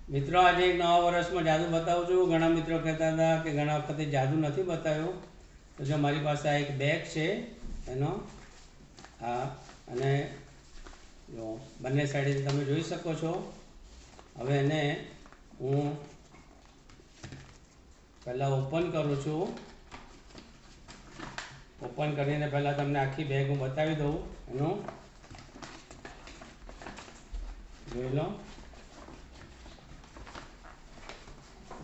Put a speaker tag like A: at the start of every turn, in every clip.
A: મિત્રો આજે એક નવા વર્ષમાં જાદુ બતાવું છું। ઘણા મિત્રો કહેતા હતા કે ઘણા વખતે જાદુ નથી બતાવ્યો, તો જો મારી પાસે આ એક બેગ છે એનો આ, અને જો બંને સાઈડેથી તમે જોઈ શકો છો। હવે એને હું પહેલાં ઓપન કરું છું। ઓપન કરીને પહેલાં તમને આખી બેગ હું બતાવી દઉં એનું, જોઈ લો।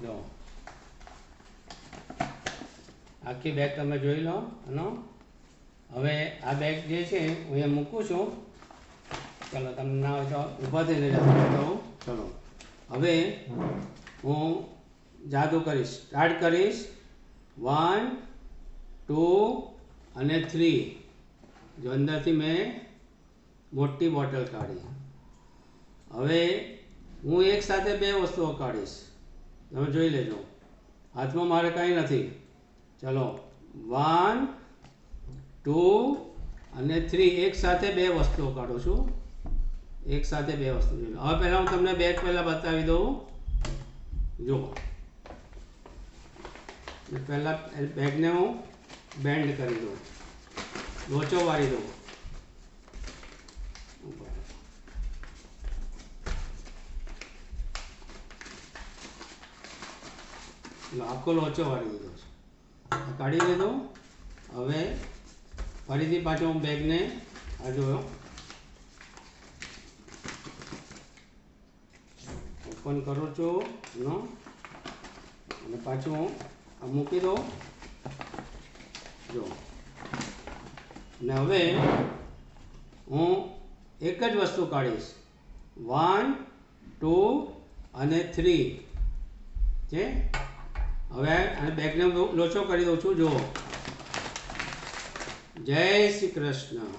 A: જો આખી બેગ તમે જોઈ લો એનો। હવે આ બેગ જે છે હું અહીંયા મૂકું છું। ચાલો તમને ના હોય તો ઊભા થઈને જાદુ બતાવું। ચલો હવે હું જાદુ કરીશ, સ્ટાર્ટ કરીશ। 1 2 અને 3। જો અંદરથી મેં મોટી બોટલ કાઢી। હવે હું એક સાથે બે વસ્તુઓ કાઢીશ, તમે જોઈ લેજો। હાથમાં મારે કંઈ નથી। ચલો 1 2 અને 3, એક સાથે બે વસ્તુઓ કાઢું છું। એક સાથે બે વસ્તુ જોઈ લો। હવે પહેલાં હું તમને બેગ પહેલાં બતાવી દઉં। જુઓ, પહેલાં બેગને હું બેન્ડ કરી દઉં, લોચો વાળી દઉં। આખો લોચો વાળી દીધો છે, કાઢી લીધો। હવે ફરીથી પાછો હું બેગને આ જોયો ઓપન કરું છું નો, અને પાછું હું આ મૂકી દઉં। જો ને હવે હું એક જ વસ્તુ કાઢીશ। 1 2 અને 3 છે। હવે આ બેગને લોચો કરી દઉં છું। જુઓ, જય શ્રી કૃષ્ણ।